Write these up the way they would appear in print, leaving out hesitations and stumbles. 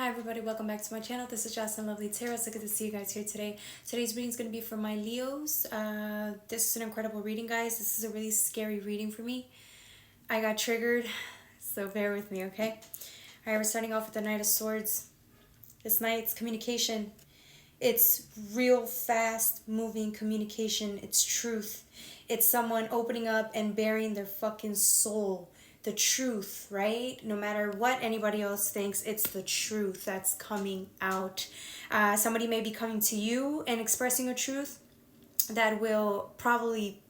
Hi everybody, welcome back to my channel. This is Jocelyn Lovely Tarot. So good to see you guys here today. Today's reading is going to be for my Leos. This is an incredible reading, guys. This is a really scary reading for me. I got triggered, so bear with me, okay? Alright, we're starting off with the Knight of Swords. This Knight's communication. It's real fast moving communication. It's truth. It's someone opening up and bearing their fucking soul. The truth, right? No matter what anybody else thinks, it's the truth that's coming out. Somebody may be coming to you and expressing a truth that will probably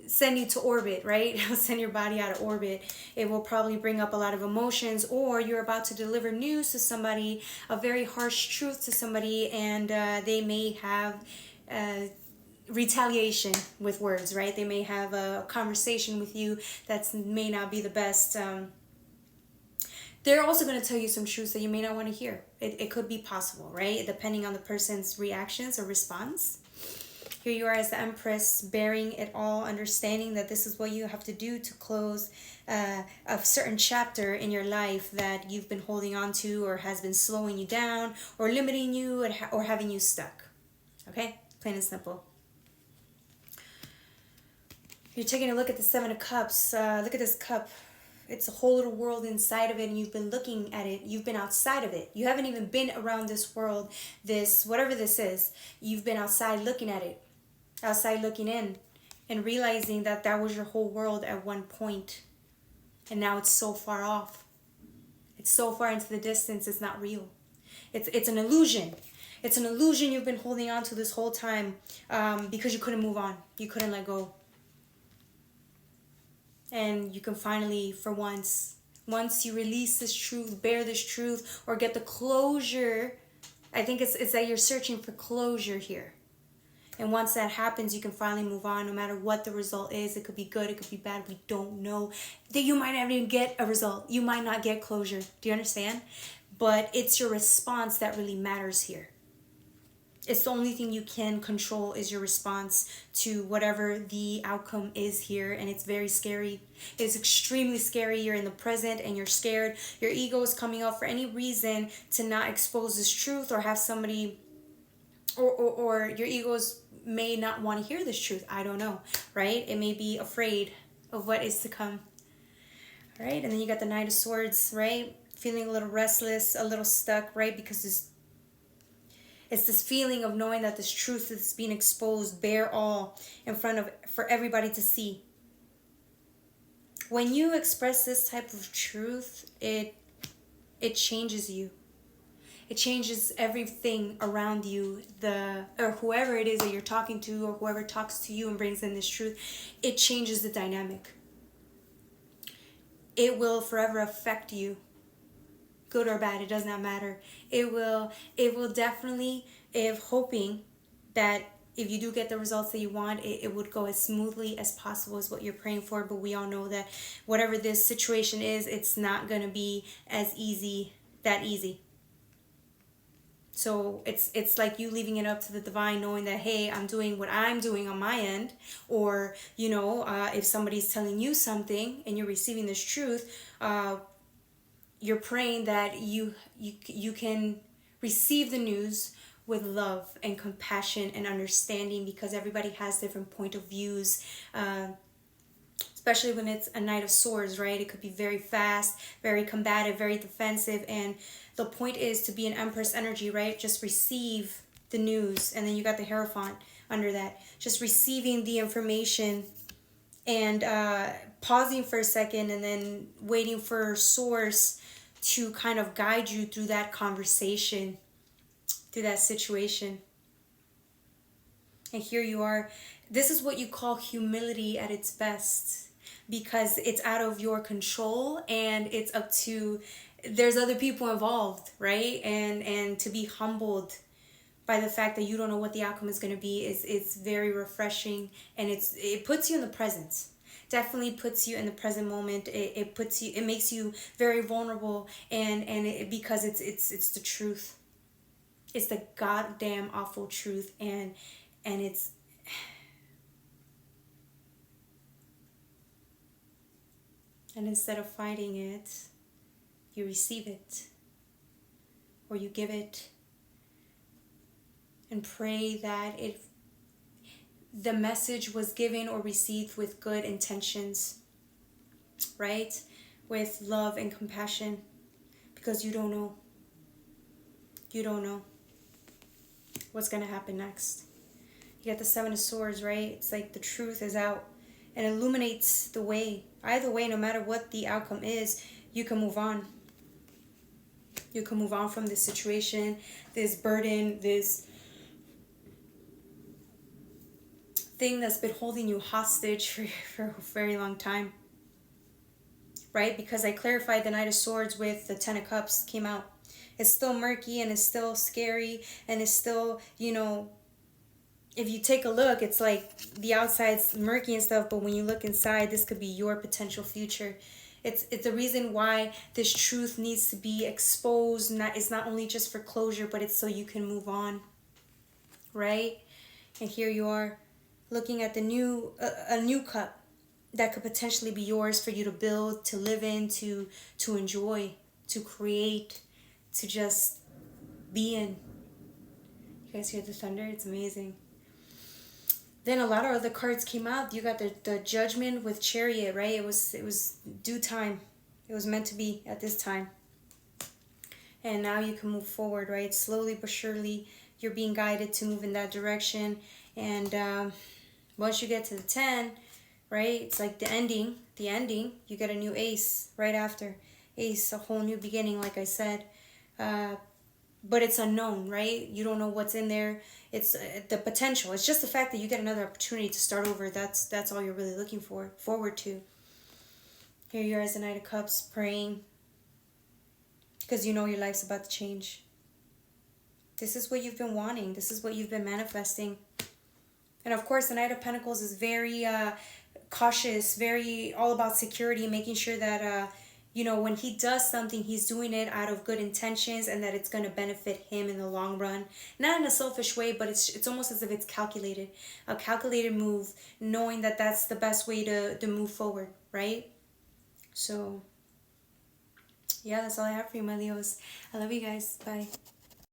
send you to orbit, right? It'll send your body out of orbit. It will probably bring up a lot of emotions, or you're about to deliver news to somebody, a very harsh truth to somebody, and they may have retaliation with words, right? They may have a conversation with you that may not be the best. They're also going to tell you some truths that you may not want to hear. It could be possible, right? Depending on the person's reactions or response. Here you are as the Empress, bearing it all, understanding that this is what you have to do to close a certain chapter in your life that you've been holding on to, or has been slowing you down, or limiting you, or having you stuck. Okay? Plain and simple. You're taking a look at the Seven of Cups. Look at this cup. It's a whole little world inside of it, and you've been looking at it. You've been outside of it. You haven't even been around this world, this, whatever this is. You've been outside looking at it, outside looking in, and realizing that that was your whole world at one point. And now it's so far off. It's so far into the distance, it's not real. It's an illusion. It's an illusion you've been holding on to this whole time because you couldn't move on. You couldn't let go. And you can finally, for once you release this truth, bear this truth, or get the closure. I think it's that you're searching for closure here. And once that happens, you can finally move on, no matter what the result is. It could be good, it could be bad, we don't know. That you might not even get a result. You might not get closure. Do you understand? But it's your response that really matters here. It's the only thing you can control is your response to whatever the outcome is here. And it's very scary. It's extremely scary. You're in the present and you're scared. Your ego is coming up for any reason to not expose this truth, or have somebody, or your egos may not want to hear this truth. I don't know, right? It may be afraid of what is to come. All right, and then you got the Knight of Swords, right? Feeling a little restless, a little stuck, right? Because it's this feeling of knowing that this truth is being exposed, bare all in front of, for everybody to see. When you express this type of truth, it changes you. It changes everything around you, or whoever it is that you're talking to, or whoever talks to you and brings in this truth. It changes the dynamic. It will forever affect you. Good or bad, it does not matter. It will definitely, if hoping that if you do get the results that you want, it would go as smoothly as possible is what you're praying for. But we all know that whatever this situation is, it's not going to be as that easy. So it's like you leaving it up to the divine, knowing that, hey, I'm doing what I'm doing on my end. Or, if somebody's telling you something and you're receiving this truth, you're praying that you can receive the news with love and compassion and understanding, because everybody has different point of views, especially when it's a Knight of Swords, right? It could be very fast, very combative, very defensive, and the point is to be an Empress energy, right? Just receive the news. And then you got the Hierophant under that, just receiving the information and pausing for a second, and then waiting for source to kind of guide you through that conversation, through that situation. And here you are. This is what you call humility at its best, because it's out of your control, and it's up to, there's other people involved, right? And to be humbled by the fact that you don't know what the outcome is going to be is very refreshing, and it puts you in the present. Definitely puts you in the present moment. It makes you very vulnerable, and because it's the truth. It's the goddamn awful truth, and it's and instead of fighting it, you receive it, or you give it, and pray that the message was given or received with good intentions, right? With love and compassion, because you don't know. You don't know what's going to happen next. You got the Seven of Swords, right? It's like the truth is out and illuminates the way. Either way, no matter what the outcome is, you can move on. You can move on from this situation, this burden, this thing that's been holding you hostage for a very long time. Right? Because I clarified the Knight of Swords with the Ten of Cups came out. It's still murky and it's still scary and it's still, you know, if you take a look, it's like the outside's murky and stuff, but when you look inside, this could be your potential future. It's the reason why this truth needs to be exposed. It's not only just for closure, but it's so you can move on. Right? And here you are looking at a new cup that could potentially be yours for you to build, to live in, to enjoy, to create, to just be in. You guys hear the thunder? It's amazing. Then a lot of other cards came out. You got the Judgment with Chariot, right? It was due time. It was meant to be at this time. And now you can move forward, right? Slowly but surely, you're being guided to move in that direction. And once you get to the 10, right? It's like the ending. You get a new ace right after. Ace, a whole new beginning, like I said. But it's unknown, right? You don't know what's in there. It's the potential. It's just the fact that you get another opportunity to start over. That's all you're really looking forward to. Here you are as the Knight of Cups, praying. Because you know your life's about to change. This is what you've been wanting. This is what you've been manifesting. And of course, the Knight of Pentacles is very cautious, very all about security, making sure that, when he does something, he's doing it out of good intentions and that it's going to benefit him in the long run. Not in a selfish way, but it's almost as if it's calculated. A calculated move, knowing that that's the best way to move forward, right? So, yeah, that's all I have for you, my Leos. I love you guys. Bye.